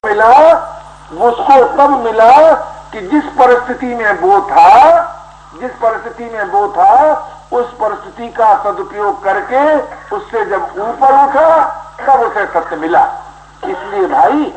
मिला उसको तब मिला कि जिस परिस्थिति में वो था उस परिस्थिति का सदुपयोग करके उससे जब ऊपर उठा तब उसे सत्य मिला। इसलिए भाई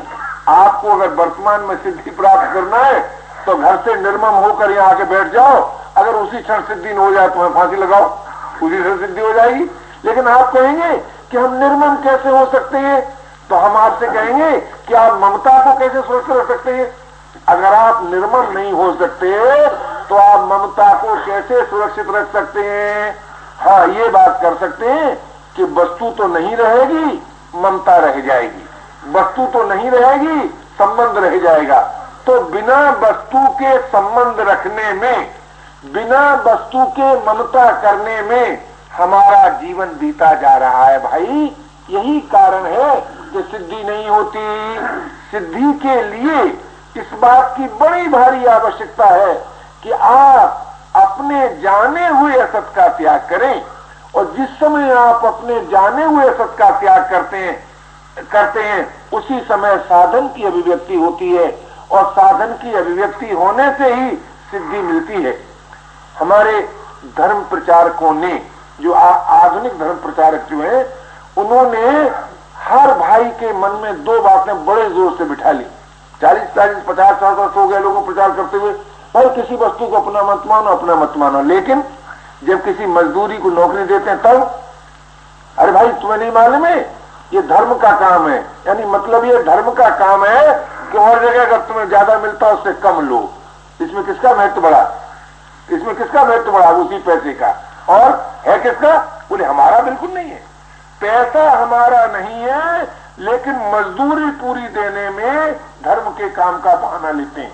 आपको अगर वर्तमान में सिद्धि प्राप्त करना है तो घर से निर्मम होकर यहाँ आके बैठ जाओ। अगर उसी क्षण सिद्धि न हो जाए तो फांसी लगाओ, उसी क्षण सिद्धि हो जाएगी। लेकिन आप कहेंगे कि हम निर्मम कैसे हो सकते हैं, तो हम आपसे कहेंगे कि आप ममता को कैसे सुरक्षित रख सकते हैं। अगर आप निर्मम नहीं हो सकते तो आप ममता को कैसे सुरक्षित रख सकते हैं। हाँ, ये बात कर सकते हैं कि वस्तु तो नहीं रहेगी, ममता रह जाएगी। वस्तु तो नहीं रहेगी, संबंध रह जाएगा। तो बिना वस्तु के संबंध रखने में, बिना वस्तु के ममता करने में हमारा जीवन बीता जा रहा है भाई। यही कारण है कि सिद्धि नहीं होती। सिद्धि के लिए इस बात की बड़ी भारी आवश्यकता है कि आप अपने जाने हुए असत का त्याग करें। और जिस समय आप अपने जाने हुए असत का त्याग करते हैं उसी समय साधन की अभिव्यक्ति होती है, और साधन की अभिव्यक्ति होने से ही सिद्धि मिलती है। हमारे धर्म प्रचारकों ने, जो आधुनिक धर्म प्रचारक जो हैं, उन्होंने हर भाई के मन में दो बातें बड़े जोर से बिठा ली। 40-50 साल हो गए लोगों को प्रचार करते हुए, भाई किसी वस्तु को अपना मत मानो, अपना मत मानो। लेकिन जब किसी मजदूरी को नौकरी देते हैं तब, अरे भाई तुम्हें नहीं मालूम है ये धर्म का काम है। यानी मतलब ये धर्म का काम है कि और जगह अगर तुम्हें ज्यादा मिलता उससे कम लो। इसमें किसका महत्व बढ़ा? इसमें किसका महत्व बढ़ा? उसी पैसे का। और है किसका? बोले हमारा बिल्कुल नहीं है। पैसा हमारा नहीं है, लेकिन मजदूरी पूरी देने में धर्म के काम का बहाना लेते हैं।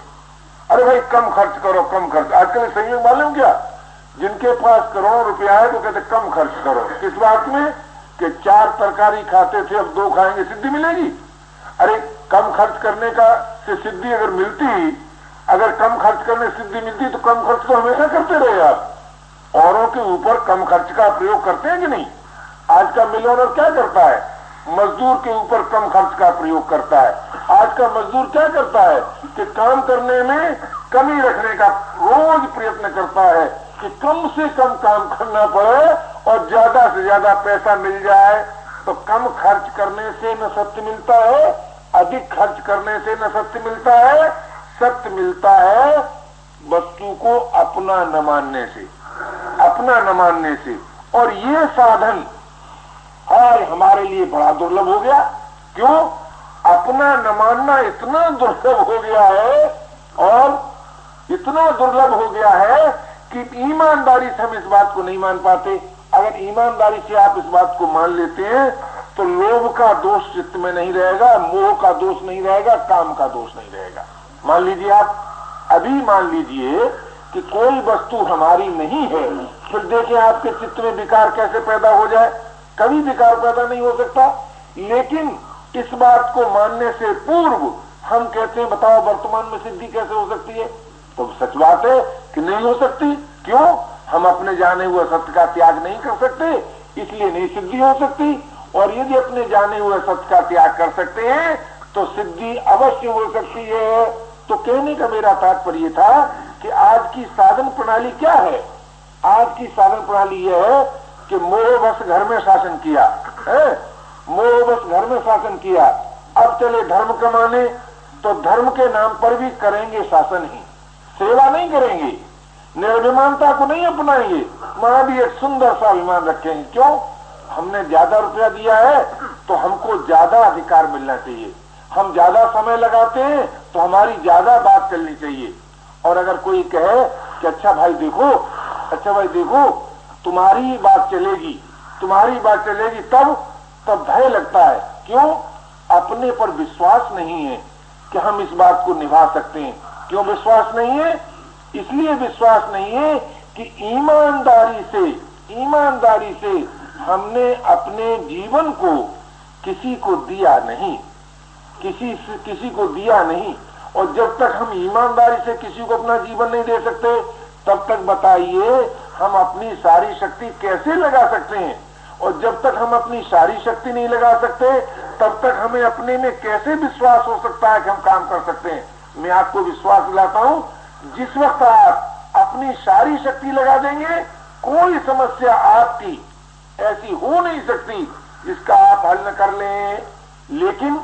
अरे भाई कम खर्च करो, कम खर्च। आजकल सही में मालूम क्या, जिनके पास करोड़ों रुपया है तो कहते कम खर्च करो। किस बात में? कि 4 तरकारी खाते थे अब 2 खाएंगे, सिद्धि मिलेगी। अरे कम खर्च करने का से सिद्धि अगर मिलती, अगर कम खर्च करने सिद्धि मिलती तो कम खर्च तो हमेशा करते रहे आप। औरों के ऊपर कम खर्च का प्रयोग करते हैं कि नहीं? आज का मिलियनर क्या करता है? मजदूर के ऊपर कम खर्च का प्रयोग करता है। आज का मजदूर क्या करता है कि काम करने में कमी रखने का रोज प्रयत्न करता है कि कम से कम काम करना पड़े और ज्यादा से ज्यादा पैसा मिल जाए। तो कम खर्च करने से न सत्य मिलता है, अधिक खर्च करने से न सत्य मिलता है। सत्य मिलता है वस्तु को अपना न मानने से, अपना न मानने से। और ये साधन आज हमारे लिए बड़ा दुर्लभ हो गया। क्यों? अपना न मानना इतना दुर्लभ हो गया है, और इतना दुर्लभ हो गया है कि ईमानदारी से हम इस बात को नहीं मान पाते। अगर ईमानदारी से आप इस बात को मान लेते हैं तो लोभ का दोष चित्त में नहीं रहेगा, मोह का दोष नहीं रहेगा, काम का दोष नहीं रहेगा। मान लीजिए, आप अभी मान लीजिए कि कोई वस्तु हमारी नहीं है, फिर देखें आपके चित्त में विकार कैसे पैदा हो जाए। कभी विकार पैदा नहीं हो सकता। लेकिन इस बात को मानने से पूर्व हम कहते हैं बताओ वर्तमान में सिद्धि कैसे हो सकती है? तो सच बात है कि नहीं हो सकती। क्यों? हम अपने जाने हुए सत्य का त्याग नहीं कर सकते, इसलिए नहीं सिद्धि हो सकती। और यदि अपने जाने हुए सत्य का त्याग कर सकते हैं तो सिद्धि अवश्य हो सकती है। तो कहने का मेरा तात्पर्य था कि आज की साधन प्रणाली क्या है? आज की साधन प्रणाली यह है कि मोहवश घर में शासन किया है, मोहवश घर में शासन किया। अब चले धर्म कमाने, तो धर्म के नाम पर भी करेंगे शासन ही, सेवा नहीं करेंगे, निर्भिमानता को नहीं अपनाएंगे। वहां भी एक सुंदर सा अभिमान रखेंगे। क्यों? हमने ज्यादा रुपया दिया है तो हमको ज्यादा अधिकार मिलना चाहिए। हम ज्यादा समय लगाते हैं तो हमारी ज्यादा बात चलनी चाहिए। और अगर कोई कहे कि अच्छा भाई देखो, तुम्हारी ही बात चलेगी, तुम्हारी बात चलेगी, तब भय लगता है। क्यों? अपने पर विश्वास नहीं है कि हम इस बात को निभा सकते हैं। क्यों विश्वास नहीं है? इसलिए विश्वास नहीं है कि ईमानदारी से हमने अपने जीवन को किसी को दिया नहीं, किसी को दिया नहीं। और जब तक हम ईमानदारी से किसी को अपना जीवन नहीं दे सकते, तब तक बताइए हम अपनी सारी शक्ति कैसे लगा सकते हैं। और जब तक हम अपनी सारी शक्ति नहीं लगा सकते तब तक हमें अपने में कैसे विश्वास हो सकता है कि हम काम कर सकते हैं। मैं आपको विश्वास दिलाता हूं, जिस वक्त आप अपनी सारी शक्ति लगा देंगे, कोई समस्या आपकी ऐसी हो नहीं सकती जिसका आप हल न कर लें। लेकिन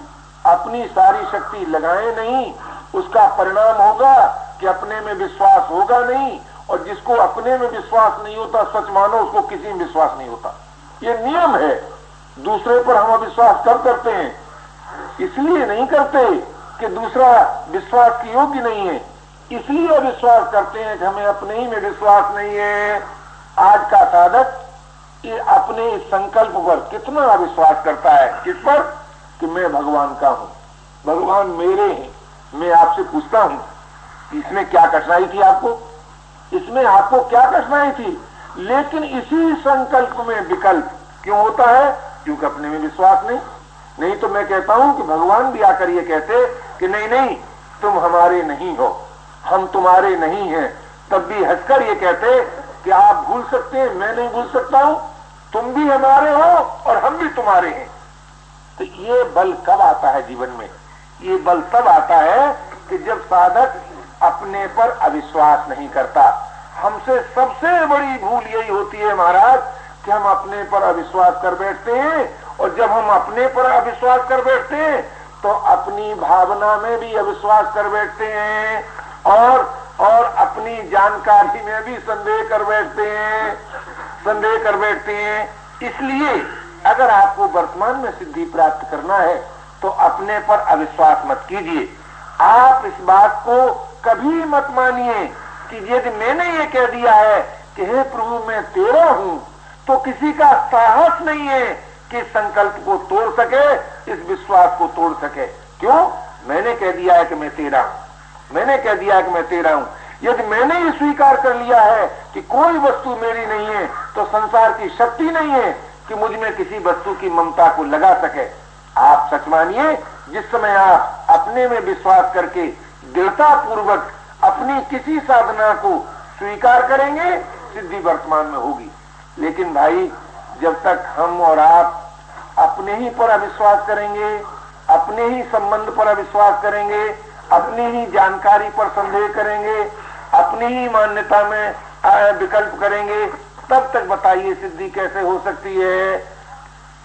अपनी सारी शक्ति लगाएं नहीं, उसका परिणाम होगा कि अपने में विश्वास होगा नहीं, और जिसको अपने में विश्वास नहीं होता, सच मानो उसको किसी में विश्वास नहीं होता। ये नियम है। दूसरे पर हम अविश्वास कब करते हैं? इसलिए नहीं करते कि दूसरा विश्वास की योग्य नहीं है, इसलिए अविश्वास करते हैं कि हमें अपने ही में विश्वास नहीं है। आज का साधक ये अपने संकल्प पर कितना अविश्वास करता है। किस पर? कि मैं भगवान का हूं, भगवान मेरे हैं। मैं आपसे पूछता हूं, इसमें क्या कठिनाई थी आपको? इसमें आपको क्या कठिनाई थी? लेकिन इसी संकल्प में विकल्प क्यों होता है? क्योंकि अपने में विश्वास नहीं तो मैं कहता हूं कि भगवान भी आकर ये कहते कि नहीं नहीं, तुम हमारे नहीं हो, हम तुम्हारे नहीं हैं, तब भी हंसकर ये कहते कि आप भूल सकते हैं, मैं नहीं भूल सकता हूं, तुम भी हमारे हो और हम भी तुम्हारे हैं। तो ये बल कब आता है जीवन में? ये बल तब आता है कि जब साधक अपने पर अविश्वास नहीं करता। हमसे सबसे बड़ी भूल यही होती है महाराज कि हम अपने पर अविश्वास कर बैठते हैं, और जब हम अपने पर अविश्वास कर बैठते हैं तो अपनी भावना में भी अविश्वास कर बैठते हैं, और अपनी जानकारी में भी संदेह कर बैठते हैं। इसलिए अगर आपको वर्तमान में सिद्धि प्राप्त करना है तो अपने पर अविश्वास मत कीजिए। आप इस बात को कभी मत मानिए कि यदि मैंने ये कह दिया है कि हे प्रभु मैं तेरा हूं, तो किसी का साहस नहीं है कि संकल्प को तोड़ सके, इस विश्वास को तोड़ सके। क्यों? मैंने कह दिया है कि मैं तेरा हूं, मैंने कह दिया है कि मैं तेरा हूं। यदि मैंने ये स्वीकार कर लिया है कि कोई वस्तु मेरी नहीं है, तो संसार की शक्ति नहीं है कि मुझ में किसी वस्तु की ममता को लगा सके। आप सच मानिए, जिस समय आप अपने में विश्वास करके दृढ़ता पूर्वक अपनी किसी साधना को स्वीकार करेंगे, सिद्धि वर्तमान में होगी। लेकिन भाई, जब तक हम और आप अपने ही पर अविश्वास करेंगे, अपने ही संबंध पर अविश्वास करेंगे, अपनी ही जानकारी पर संदेह करेंगे, अपनी ही मान्यता में विकल्प करेंगे, तब तक बताइए सिद्धि कैसे हो सकती है?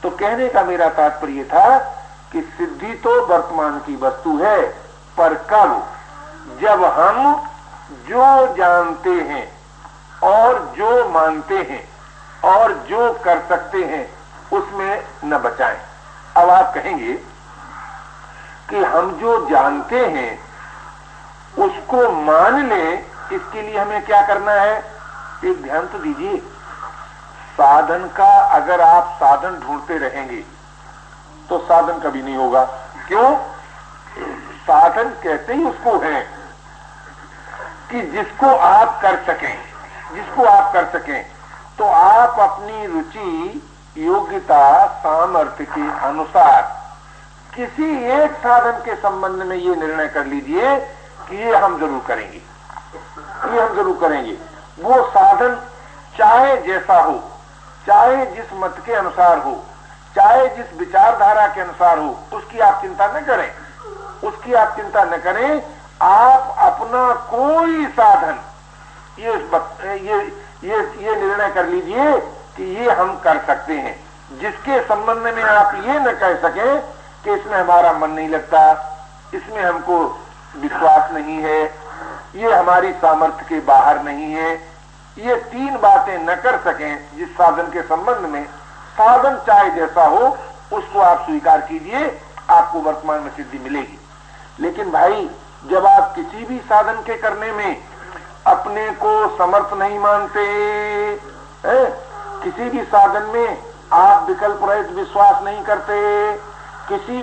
तो कहने का मेरा तात्पर्य था कि सिद्धि तो वर्तमान की वस्तु है, पर कब? जब हम जो जानते हैं और जो मानते हैं और जो कर सकते हैं उसमें न बचाएं। अब आप कहेंगे कि हम जो जानते हैं उसको मान लें, इसके लिए हमें क्या करना है? एक ध्यान तो दीजिए, साधन का अगर आप साधन ढूंढते रहेंगे तो साधन कभी नहीं होगा। क्यों? साधन कहते ही उसको है कि जिसको आप कर सकें, जिसको आप कर सकें। तो आप अपनी रुचि, योग्यता, सामर्थ्य के अनुसार किसी एक साधन के संबंध में ये निर्णय कर लीजिए कि ये हम जरूर करेंगे, ये हम जरूर करेंगे। वो साधन चाहे जैसा हो, चाहे जिस मत के अनुसार हो, चाहे जिस विचारधारा के अनुसार हो, उसकी आप चिंता न करें, उसकी आप चिंता न करें। आप अपना कोई साधन ये निर्णय कर लीजिए कि ये हम कर सकते हैं, जिसके संबंध में आप ये न कह सकें कि इसमें हमारा मन नहीं लगता, इसमें हमको विश्वास नहीं है, ये हमारी सामर्थ्य के बाहर नहीं है। ये तीन बातें न कर सकें जिस साधन के संबंध में, साधन चाहे जैसा हो उसको आप स्वीकार कीजिए, आपको वर्तमान में सिद्धि मिलेगी। लेकिन भाई, जब आप किसी भी साधन के करने में अपने को समर्थ नहीं मानते हैं, किसी भी साधन में आप विकल्प रहित विश्वास नहीं करते,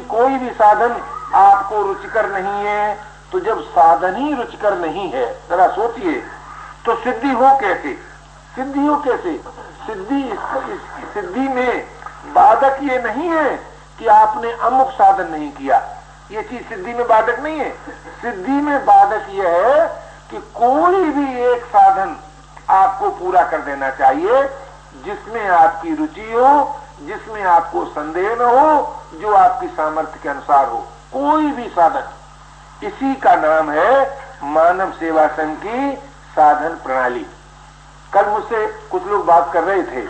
कोई भी साधन आपको रुचिकर नहीं है, तो जब साधन ही रुचिकर नहीं है, जरा सोचिए, तो सिद्धि हो कैसे? सिद्धि हो कैसे? सिद्धि में बाधक ये नहीं है कि आपने अमुक साधन नहीं किया, ये चीज सिद्धि में बाधक नहीं है। सिद्धि में बाधक यह है कि कोई भी एक साधन आपको पूरा कर देना चाहिए जिसमें आपकी रुचि हो, जिसमें आपको संदेह न हो, जो आपकी सामर्थ्य के अनुसार हो, कोई भी साधन, इसी का नाम है मानव सेवा संघ की साधन प्रणाली। कल मुझसे कुछ लोग बात कर रहे थे,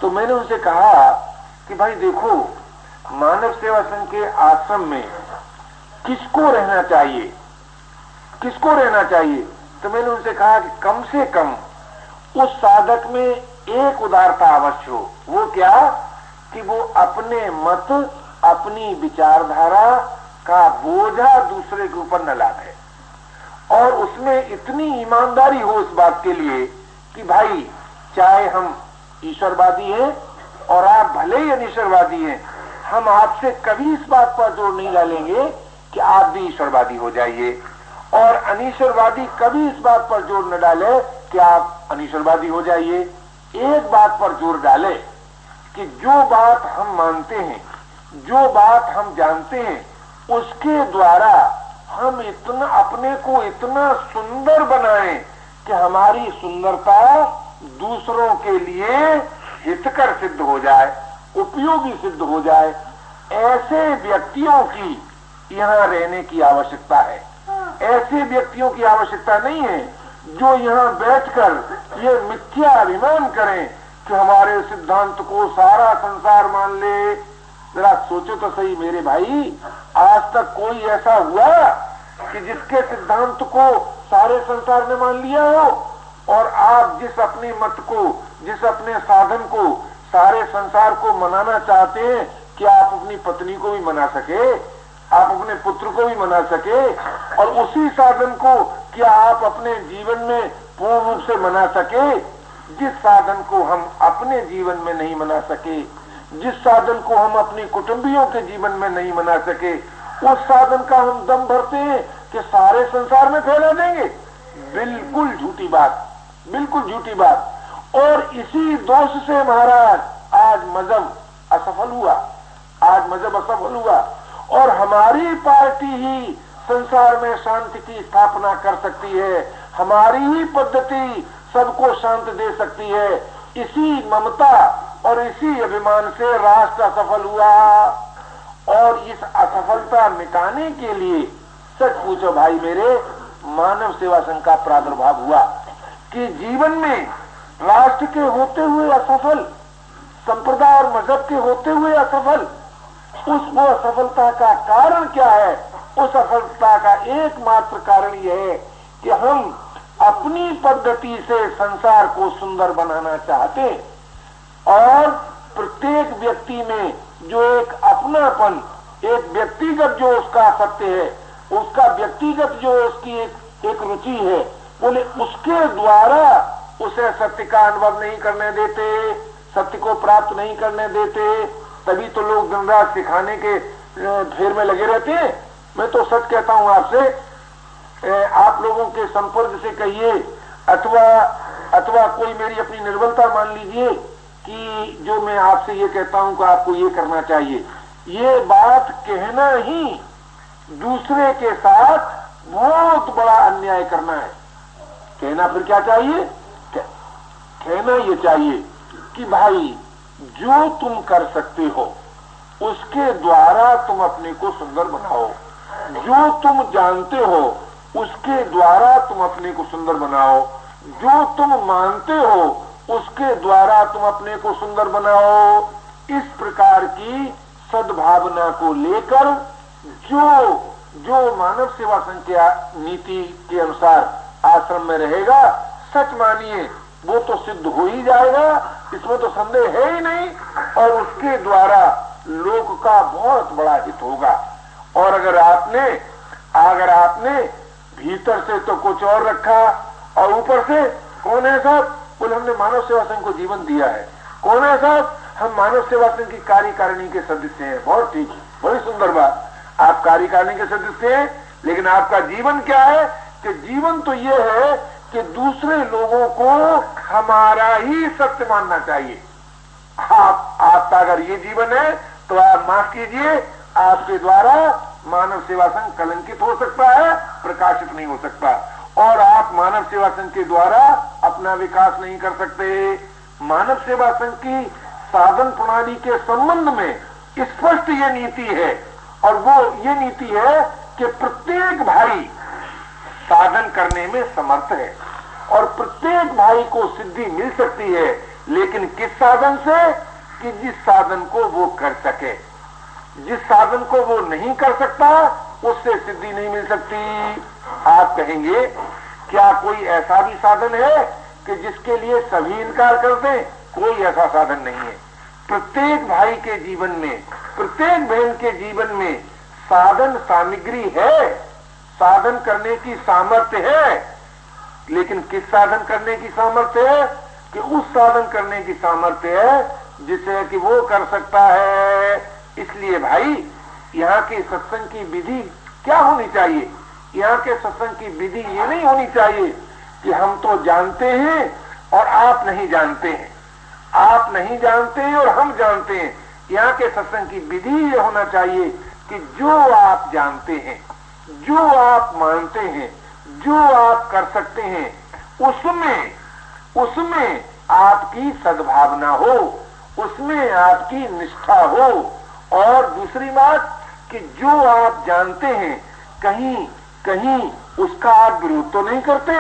तो मैंने उनसे कहा कि भाई देखो, मानव सेवा संघ के आश्रम में किसको रहना चाहिए, किसको रहना चाहिए? तो मैंने उनसे कहा कि कम से कम उस साधक में एक उदारता अवश्य हो। वो क्या? कि वो अपने मत, अपनी विचारधारा का बोझा दूसरे के ऊपर न लादे, और उसमें इतनी ईमानदारी हो इस बात के लिए कि भाई चाहे हम ईश्वरवादी हैं और आप भले ही अनिश्वरवादी हैं, हम आपसे कभी इस बात पर जोर नहीं डालेंगे कि आप भी ईश्वरवादी हो जाइए, और अनिश्वरवादी कभी इस बात पर जोर न डाले कि आप अनिश्वरवादी हो जाइए। एक बात पर जोर डाले कि जो बात हम मानते हैं, जो बात हम जानते हैं, उसके द्वारा हम इतना अपने को इतना सुंदर बनाएं कि हमारी सुंदरता दूसरों के लिए हितकर सिद्ध हो जाए, उपयोगी सिद्ध हो जाए। ऐसे व्यक्तियों की यहाँ रहने की आवश्यकता है। ऐसे व्यक्तियों की आवश्यकता नहीं है जो यहाँ बैठकर ये मिथ्या अभिमान करें कि हमारे सिद्धांत को सारा संसार मान ले। जरा सोचो तो सही मेरे भाई, आज तक कोई ऐसा हुआ कि जिसके सिद्धांत को सारे संसार ने मान लिया हो? और आप जिस अपने मत को, जिस अपने साधन को सारे संसार को मनाना चाहते हैं, क्या आप अपनी पत्नी को भी मना सके? आप अपने पुत्र को भी मना सके? और उसी साधन को क्या आप अपने जीवन में पूर्ण रूप से मना सके? जिस साधन को हम अपने जीवन में नहीं मना सके, जिस साधन को हम अपनी कुटुंबियों के जीवन में नहीं मना सके, उस साधन का हम दम भरते हैं कि सारे संसार में फैला देंगे। बिल्कुल झूठी बात, बिल्कुल झूठी बात। और इसी दोष से महाराज आज मजहब असफल हुआ, आज मजहब असफल हुआ, और हमारी पार्टी ही संसार में शांति की स्थापना कर सकती है, हमारी ही पद्धति सबको शांत दे सकती है। इसी ममता और इसी अभिमान से राष्ट्र असफल हुआ, और इस असफलता मिटाने के लिए सच पूछो भाई मेरे, मानव सेवा संघ का प्रादुर्भाव हुआ कि जीवन में राष्ट्र के होते हुए असफल, संप्रदाय और मजहब के होते हुए असफल, उस वो असफलता का कारण क्या है? उस असफलता का एकमात्र कारण यह है कि हम अपनी पद्धति से संसार को सुंदर बनाना चाहते, और प्रत्येक व्यक्ति में जो एक अपनापन, एक व्यक्तिगत जो उसका सत्य है, उसका व्यक्तिगत जो उसकी एक रुचि है, बोले उसके द्वारा उसे सत्य का अनुभव नहीं करने देते, सत्य को प्राप्त नहीं करने देते। तभी तो लोग दिन रात सिखाने के फेर में लगे रहते हैं। मैं तो सच कहता हूं आपसे, आप लोगों के संपर्क से कहिए, अथवा कोई मेरी अपनी निर्बलता मान लीजिए कि जो मैं आपसे ये कहता हूं कि आपको ये करना चाहिए, ये बात कहना ही दूसरे के साथ बहुत बड़ा अन्याय करना है। कहना फिर क्या चाहिए? कहना ये चाहिए कि भाई जो तुम कर सकते हो उसके द्वारा तुम अपने को सुंदर बनाओ, जो तुम जानते हो उसके द्वारा तुम अपने को सुंदर बनाओ, जो तुम मानते हो उसके द्वारा तुम अपने को सुंदर बनाओ। इस प्रकार की सद्भावना को लेकर जो मानव सेवा संघ की नीति के अनुसार आश्रम में रहेगा, सच मानिए वो तो सिद्ध हो ही जाएगा, इसमें तो संदेह है ही नहीं, और उसके द्वारा लोक का बहुत बड़ा हित होगा। और अगर आपने भीतर से तो कुछ और रखा और ऊपर से कौन है साहब? बोले हमने मानव सेवा संघ को जीवन दिया है। कौन है साहब? हम मानव सेवा संघ की कार्यकारिणी के सदस्य हैं। बहुत ठीक, बड़ी सुंदर बात, आप कार्यकारिणी के सदस्य हैं, लेकिन आपका जीवन क्या है? कि जीवन तो ये है कि दूसरे लोगों को हमारा ही सत्य मानना चाहिए। आपका अगर ये जीवन है तो आप माफ कीजिए, आपके द्वारा मानव सेवा संघ कलंकित हो सकता है, प्रकाशित नहीं हो सकता, और आप मानव सेवा संघ के द्वारा अपना विकास नहीं कर सकते। मानव सेवा संघ की साधन प्रणाली के संबंध में स्पष्ट ये नीति है, और वो ये नीति है कि प्रत्येक भाई साधन करने में समर्थ है और प्रत्येक भाई को सिद्धि मिल सकती है, लेकिन किस साधन से? कि जिस साधन को वो कर सके। जिस साधन को वो नहीं कर सकता उससे सिद्धि नहीं मिल सकती। आप कहेंगे क्या कोई ऐसा भी साधन है कि जिसके लिए सभी इनकार कर दें? कोई ऐसा साधन नहीं है। प्रत्येक भाई के जीवन में, प्रत्येक बहन के जीवन में साधन सामग्री है, साधन करने की सामर्थ्य है, लेकिन किस साधन करने की सामर्थ्य है? कि उस साधन करने की सामर्थ्य है जिसे कि वो कर सकता है। इसलिए भाई यहाँ के सत्संग की विधि क्या होनी चाहिए? यहाँ के सत्संग की विधि ये नहीं होनी चाहिए कि हम तो जानते हैं और आप नहीं जानते हैं, आप नहीं जानते हैं और हम जानते हैं। यहाँ के सत्संग की विधि ये होना चाहिए कि जो आप जानते हैं, जो आप मानते हैं, जो आप कर सकते हैं, उसमें आपकी सद्भावना हो, उसमें आपकी निष्ठा हो। और दूसरी बात कि जो आप जानते हैं कहीं कहीं उसका आप विरोध तो नहीं करते,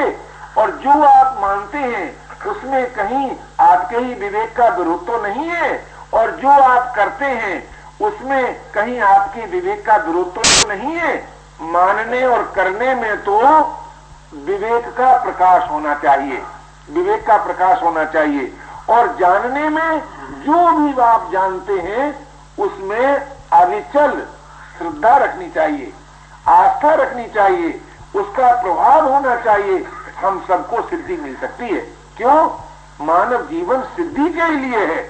और जो आप मानते हैं उसमें कहीं आपके ही विवेक का विरोध तो नहीं है, और जो आप करते हैं उसमें कहीं आपके विवेक का विरोध तो नहीं है। मानने और करने में तो विवेक का प्रकाश होना चाहिए, विवेक का प्रकाश होना चाहिए। और जानने में जो भी आप जानते हैं उसमें अविचल श्रद्धा रखनी चाहिए, आस्था रखनी चाहिए, उसका प्रभाव होना चाहिए। हम सबको सिद्धि मिल सकती है। क्यों? मानव जीवन सिद्धि के लिए है,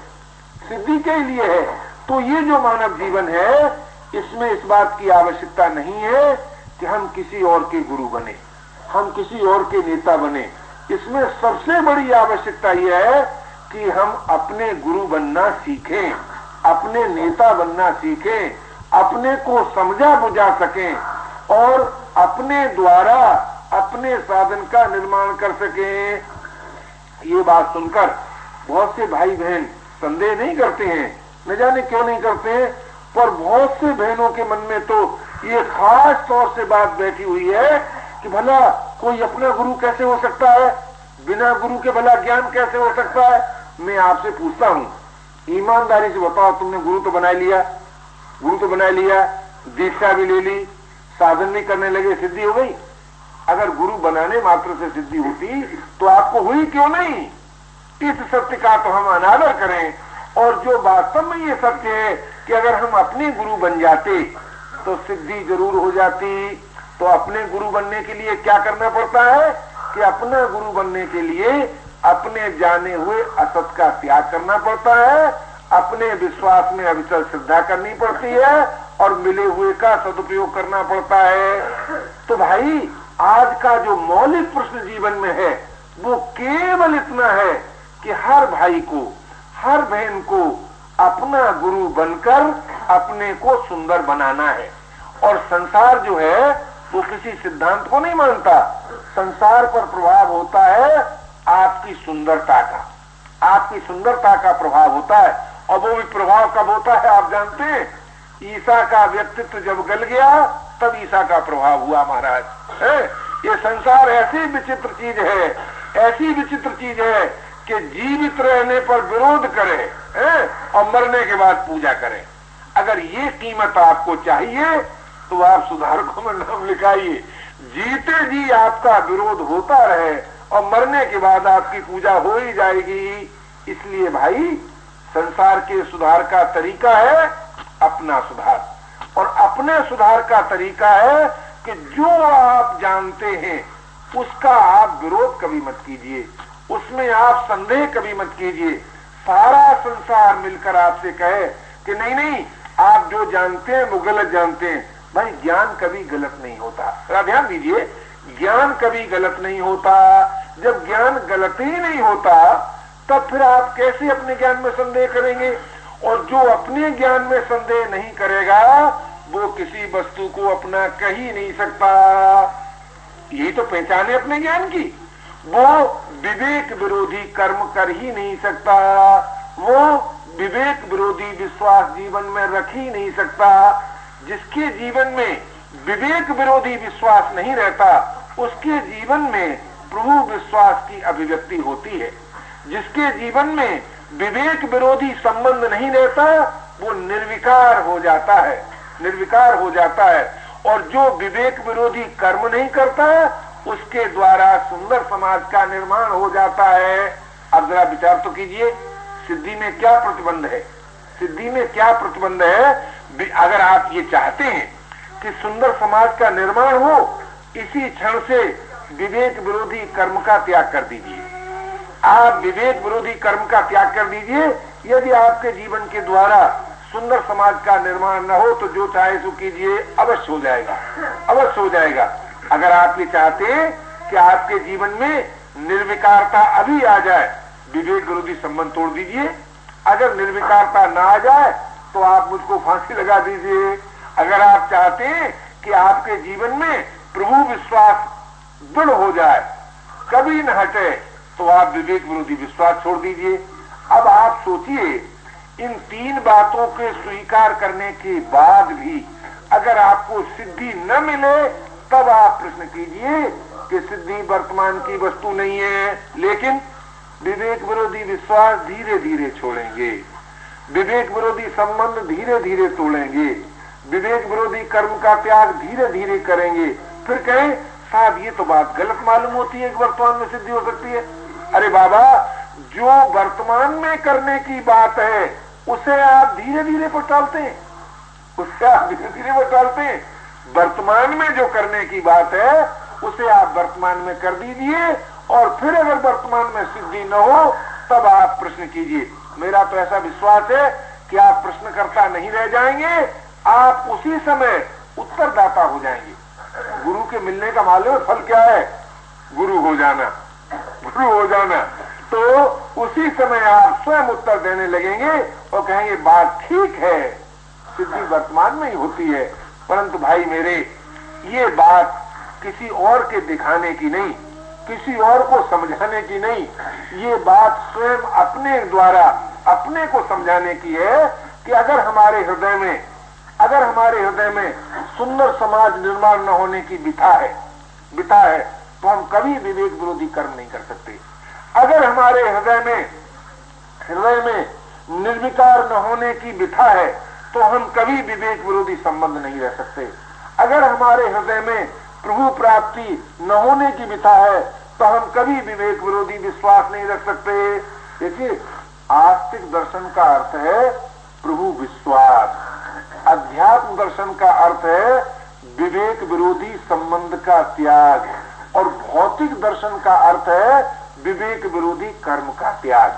सिद्धि के लिए है। तो ये जो मानव जीवन है इसमें इस बात की आवश्यकता नहीं है कि हम किसी और के गुरु बने, हम किसी और के नेता बने। इसमें सबसे बड़ी आवश्यकता यह है कि हम अपने गुरु बनना सीखें, अपने नेता बनना सीखें, अपने को समझा बुझा सकें और अपने द्वारा अपने साधन का निर्माण कर सकें। ये बात सुनकर बहुत से भाई बहन संदेह नहीं करते हैं, न जाने क्यों नहीं करते हैं, पर बहुत से बहनों के मन में तो ये खास तौर से बात बैठी हुई है कि भला कोई अपना गुरु कैसे हो सकता है, बिना गुरु के भला ज्ञान कैसे हो सकता है। मैं आपसे पूछता हूँ, ईमानदारी से बताओ, तुमने गुरु तो बना लिया, गुरु तो बना लिया, दीक्षा भी ले ली, साधन भी करने लगे, सिद्धि हो गई। अगर गुरु बनाने मात्र से सिद्धि होती तो आपको हुई क्यों नहीं? इस सत्य का तो हम अनादर करें। और जो वास्तव में ये सत्य है कि अगर हम अपने गुरु बन जाते तो सिद्धि जरूर हो जाती। तो अपने गुरु बनने के लिए क्या करना पड़ता है कि अपना गुरु बनने के लिए अपने जाने हुए असत का त्याग करना पड़ता है, अपने विश्वास में अविचल श्रद्धा करनी पड़ती है और मिले हुए का सदुपयोग करना पड़ता है। तो भाई आज का जो मौलिक प्रश्न जीवन में है वो केवल इतना है कि हर भाई को, हर बहन को अपना गुरु बनकर अपने को सुंदर बनाना है। और संसार जो है वो किसी सिद्धांत को नहीं मानता, संसार पर प्रभाव होता है आपकी सुंदरता का, आपकी सुंदरता का प्रभाव होता है। और वो भी प्रभाव कब होता है आप जानते हैं? ईसा का व्यक्तित्व जब गल गया तब ईसा का प्रभाव हुआ महाराज। ये संसार ऐसी विचित्र चीज है, ऐसी विचित्र चीज है कि जीवित रहने पर विरोध करे और मरने के बाद पूजा करे। अगर ये कीमत आपको चाहिए तो आप सुधारकों में नाम लिखाइए। जीते जी आपका विरोध होता रहे और मरने के बाद आपकी पूजा हो ही जाएगी। इसलिए भाई संसार के सुधार का तरीका है अपना सुधार, और अपने सुधार का तरीका है कि जो आप जानते हैं उसका आप विरोध कभी मत कीजिए, उसमें आप संदेह कभी मत कीजिए। सारा संसार मिलकर आपसे कहे कि नहीं नहीं आप जो जानते हैं वो गलत जानते हैं। भाई ज्ञान कभी गलत नहीं होता, जरा ध्यान दीजिए, ज्ञान कभी गलत नहीं होता। जब ज्ञान गलत ही नहीं होता तब फिर आप कैसे अपने ज्ञान में संदेह करेंगे? और जो अपने ज्ञान में संदेह नहीं करेगा वो किसी वस्तु को अपना कह ही नहीं सकता। यही तो पहचान है अपने ज्ञान की। वो विवेक विरोधी कर्म कर ही नहीं सकता, वो विवेक विरोधी विश्वास जीवन में रख ही नहीं सकता। जिसके जीवन में विवेक विरोधी विश्वास नहीं रहता उसके जीवन में प्रभु विश्वास की अभिव्यक्ति होती है। जिसके जीवन में विवेक विरोधी संबंध नहीं रहता वो निर्विकार हो जाता है, निर्विकार हो जाता है। और जो विवेक विरोधी कर्म नहीं करता उसके द्वारा सुंदर समाज का निर्माण हो जाता है। अब जरा विचार तो कीजिए, सिद्धि में क्या प्रतिबंध है? सिद्धि में क्या प्रतिबंध है? अगर आप ये चाहते हैं कि सुंदर समाज का निर्माण हो, इसी क्षण से विवेक विरोधी कर्म का त्याग कर दीजिए। आप विवेक विरोधी कर्म का त्याग कर दीजिए। यदि आपके जीवन के द्वारा सुंदर समाज का निर्माण न हो तो जो चाहे सो कीजिए, अवश्य हो जाएगा, अवश्य हो जाएगा। अगर आप ये चाहते हैं कि आपके जीवन में निर्विकारता अभी आ जाए, विवेक विरोधी संबंध तोड़ दीजिए। अगर निर्विकारता ना आ जाए तो आप मुझको फांसी लगा दीजिए। अगर आप चाहते हैं कि आपके जीवन में प्रभु विश्वास दृढ़ हो जाए, कभी न हटे, तो आप विवेक विरोधी विश्वास छोड़ दीजिए। अब आप सोचिए, इन तीन बातों के स्वीकार करने के बाद भी अगर आपको सिद्धि न मिले तब आप प्रश्न कीजिए कि सिद्धि वर्तमान की वस्तु नहीं है। लेकिन विवेक विरोधी विश्वास धीरे धीरे छोड़ेंगे, विवेक विरोधी संबंध धीरे धीरे तोड़ेंगे, विवेक विरोधी कर्म का त्याग धीरे धीरे करेंगे। फिर कहें साहब ये तो बात गलत मालूम होती है कि वर्तमान में सिद्धि हो सकती है। अरे बाबा, जो वर्तमान में करने की बात है उसे आप धीरे धीरे पर टालते हैं, उससे आप धीरे धीरे पर टालते हैं। वर्तमान में जो करने की बात है उसे आप वर्तमान में कर दीजिए और फिर अगर वर्तमान में सिद्धि न हो तब आप प्रश्न कीजिए। मेरा तो ऐसा विश्वास है कि आप प्रश्नकर्ता नहीं रह जाएंगे, आप उसी समय उत्तरदाता हो जाएंगे। गुरु के मिलने का मालूम फल क्या है? गुरु हो जाना, गुरु हो जाना। तो उसी समय आप स्वयं उत्तर देने लगेंगे और कहेंगे बात ठीक है, सिद्धि वर्तमान में ही होती है, परंतु भाई मेरे ये बात किसी और के दिखाने की नहीं, किसी और को समझाने की नहीं, ये बात स्वयं अपने द्वारा अपने को समझाने की है कि अगर हमारे हृदय में सुंदर समाज निर्माण न होने की बिथा है तो हम कभी विवेक विरोधी कर्म नहीं कर सकते। अगर हमारे हृदय में निर्विकार न होने की बिथा है तो हम कभी विवेक विरोधी संबंध नहीं रह सकते। अगर हमारे हृदय में प्रभु प्राप्ति न होने की बिथा है तो हम कभी विवेक विरोधी विश्वास नहीं रख सकते। देखिए, आस्तिक दर्शन का अर्थ है प्रभु विश्वास, अध्यात्म दर्शन का अर्थ है विवेक विरोधी संबंध का त्याग, और भौतिक दर्शन का अर्थ है विवेक विरोधी कर्म का त्याग।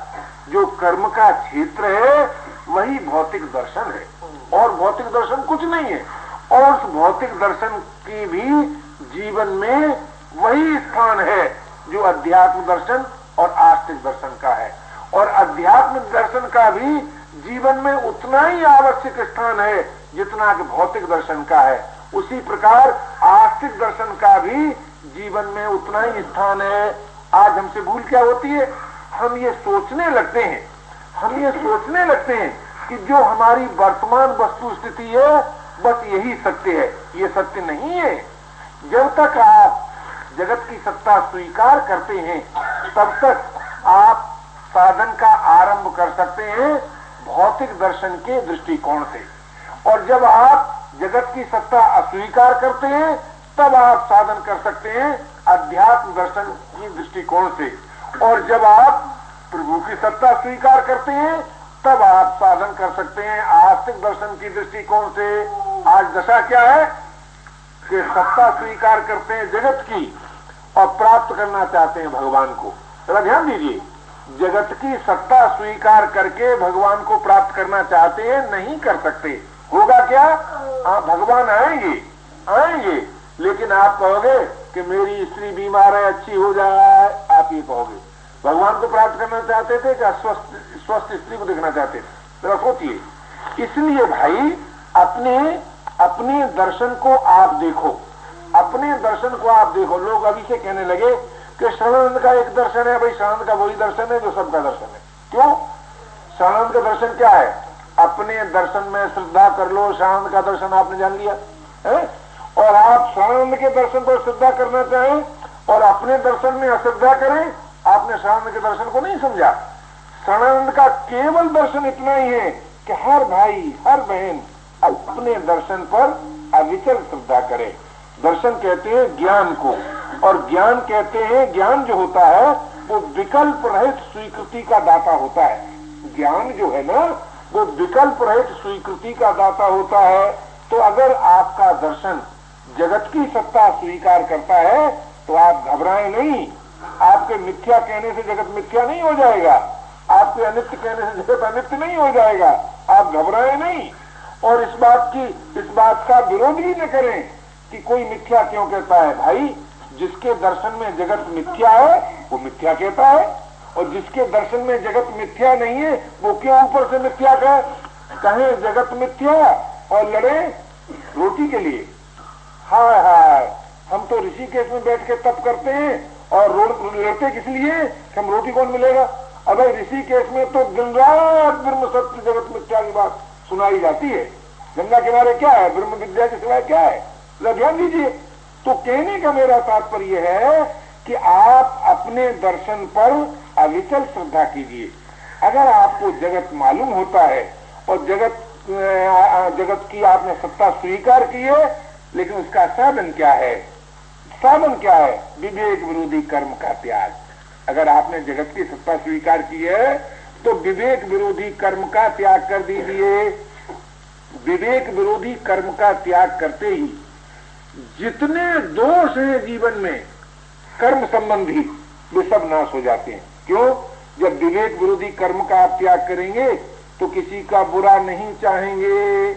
जो कर्म का क्षेत्र है वही भौतिक दर्शन है और भौतिक दर्शन कुछ नहीं है। और उस भौतिक दर्शन की भी जीवन में वही स्थान है जो अध्यात्म दर्शन और आस्तिक दर्शन का है, और अध्यात्म दर्शन का भी जीवन में उतना ही आवश्यक स्थान है जितना कि भौतिक दर्शन का है। उसी प्रकार आस्तिक दर्शन का भी जीवन में उतना ही स्थान है। आज हमसे भूल क्या होती है? हम ये सोचने लगते हैं कि जो हमारी वर्तमान वस्तु स्थिति है बस यही सत्य है। ये सत्य नहीं है। जब तक आप जगत की सत्ता स्वीकार करते हैं तब तक आप साधन का आरंभ कर सकते हैं भौतिक दर्शन के दृष्टिकोण से, और जब आप जगत की सत्ता अस्वीकार करते हैं तब आप साधन कर सकते हैं अध्यात्म दर्शन की दृष्टिकोण से, और जब आप प्रभु की सत्ता स्वीकार करते हैं तब आप साधन कर सकते हैं आस्तिक दर्शन की दृष्टिकोण से। आज दशा क्या है कि सत्ता स्वीकार करते हैं जगत की और प्राप्त करना चाहते हैं भगवान को। जरा ध्यान दीजिए, जगत की सत्ता स्वीकार करके भगवान को प्राप्त करना चाहते हैं, नहीं कर सकते। होगा क्या? भगवान आएंगे, लेकिन आप कहोगे कि मेरी स्त्री बीमार है, अच्छी हो जाए, आप ये कहोगे। भगवान को प्राप्त करना चाहते थे कि स्वस्थ स्त्री को देखना चाहते थे? जरा सोचिए। इसलिए भाई अपने दर्शन को आप देखो, अपने दर्शन को आप देखो। लोग अभी से कहने लगे कि शरणानंद का एक दर्शन है। भाई शरणानंद का वही दर्शन है जो सबका दर्शन है। क्यों? सानंद का दर्शन क्या है? अपने दर्शन में श्रद्धा कर लो, सानंद का दर्शन आपने जान लिया है। और आप सानंद के दर्शन पर श्रद्धा करना चाहें और अपने दर्शन में अश्रद्धा करें, आपने सानंद के दर्शन को नहीं समझा। सानंद का केवल दर्शन इतना ही है कि हर भाई हर बहन अपने दर्शन पर अविचल श्रद्धा करे। दर्शन कहते हैं ज्ञान को, और ज्ञान कहते हैं, ज्ञान जो होता है वो विकल्प रहित स्वीकृति का दाता होता है। ज्ञान जो है ना वो विकल्प रहित स्वीकृति का दाता होता है। तो अगर आपका दर्शन जगत की सत्ता स्वीकार करता है तो आप घबराएं नहीं। आपके मिथ्या कहने से जगत मिथ्या नहीं हो जाएगा, आपके अनित्य कहने से जगत अनित्य नहीं हो जाएगा, आप घबराएं नहीं। और इस बात का विरोध भी न करें कि कोई मिथ्या क्यों कहता है। भाई जिसके दर्शन में जगत मिथ्या है वो मिथ्या कहता है, और जिसके दर्शन में जगत मिथ्या नहीं है वो क्यों ऊपर से मिथ्या कहे जगत मिथ्या और लड़े रोटी के लिए। हाय हाय, हम तो ऋषिकेश में बैठ के तप करते हैं और लड़ते किस लिए कि हम रोटी कौन मिलेगा। अबे ऋषिकेश में तो दिन रात ब्रह्म सत्य जगत मिथ्या की बात सुनाई जाती है। गंगा किनारे क्या है, ब्रह्म विद्या के सिवाय क्या है, ध्यान दीजिए। तो कहने का मेरा तात्पर्य है कि आप अपने दर्शन पर अविचल श्रद्धा कीजिए। अगर आपको जगत मालूम होता है और जगत की आपने सत्ता स्वीकार की है, लेकिन उसका साधन क्या है? साधन क्या है? विवेक विरोधी कर्म का त्याग। अगर आपने जगत की सत्ता स्वीकार की है तो विवेक विरोधी कर्म का त्याग कर दीजिए। विवेक विरोधी कर्म का त्याग करते ही जितने दोष हैं जीवन में कर्म संबंधी वे सब नाश हो जाते हैं। क्यों? जब विवेक विरोधी कर्म का आप त्याग करेंगे तो किसी का बुरा नहीं चाहेंगे।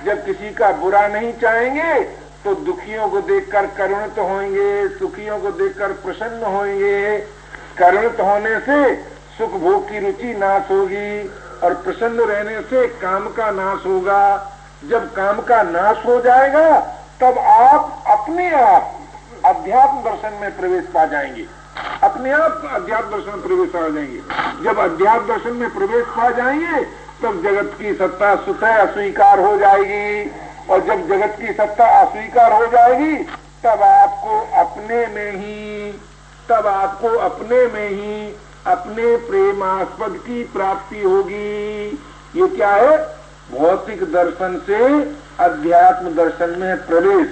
जब किसी का बुरा नहीं चाहेंगे तो दुखियों को देखकर करुणित होंगे, सुखियों को देखकर प्रसन्न होंगे। करुणित होने से सुख भोग की रुचि नाश होगी और प्रसन्न रहने से काम का नाश होगा। जब काम का नाश हो जाएगा तब आप अपने आप अध्यात्म दर्शन में प्रवेश पा जाएंगे। अपने आप अध्यात्म दर्शन में प्रवेश पा जाएंगे। जब अध्यात्म दर्शन में प्रवेश पा जाएंगे तब जगत की सत्ता स्वतः अस्वीकार हो जाएगी, और जब जगत की सत्ता अस्वीकार हो जाएगी तब आपको अपने में ही अपने प्रेमास्पद की प्राप्ति होगी। ये क्या है? भौतिक दर्शन से अध्यात्म दर्शन में प्रवेश।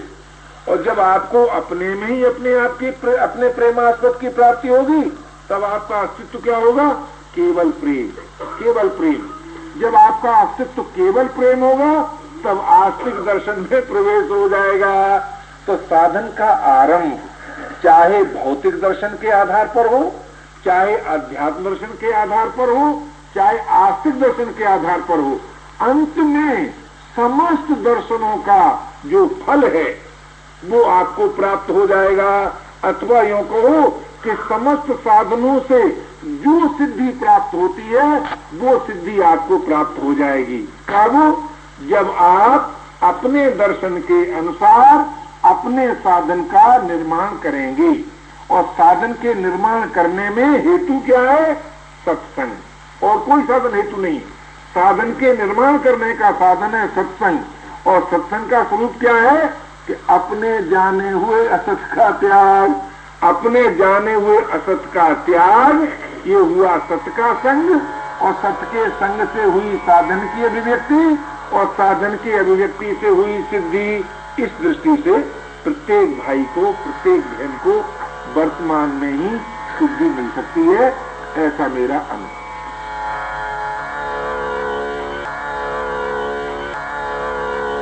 और जब आपको अपने में ही अपने प्रेमास्पद की प्राप्ति होगी तब आपका अस्तित्व क्या होगा? केवल प्रेम, केवल प्रेम। जब आपका अस्तित्व केवल प्रेम होगा तब आस्तिक दर्शन में प्रवेश हो जाएगा। तो साधन का आरंभ चाहे भौतिक दर्शन के आधार पर हो, चाहे अध्यात्म दर्शन के आधार पर हो, चाहे आस्तिक दर्शन के आधार पर हो, अंत में समस्त दर्शनों का जो फल है वो आपको प्राप्त हो जाएगा। अथवा यूं कहो कि समस्त साधनों से जो सिद्धि प्राप्त होती है वो सिद्धि आपको प्राप्त हो जाएगी। कब? जब आप अपने दर्शन के अनुसार अपने साधन का निर्माण करेंगे। और साधन के निर्माण करने में हेतु क्या है? सत्संग, और कोई साधन हेतु नहीं। साधन के निर्माण करने का साधन है सत्संग, और सत्संग का स्वरूप क्या है कि अपने जाने हुए असत का त्याग। अपने जाने हुए असत का त्याग, ये हुआ सत का संग, और सत के संग से हुई साधन की अभिव्यक्ति, और साधन की अभिव्यक्ति से हुई सिद्धि। इस दृष्टि से प्रत्येक भाई को, प्रत्येक बहन को वर्तमान में ही सिद्धि मिल सकती है, ऐसा मेरा अनुभव।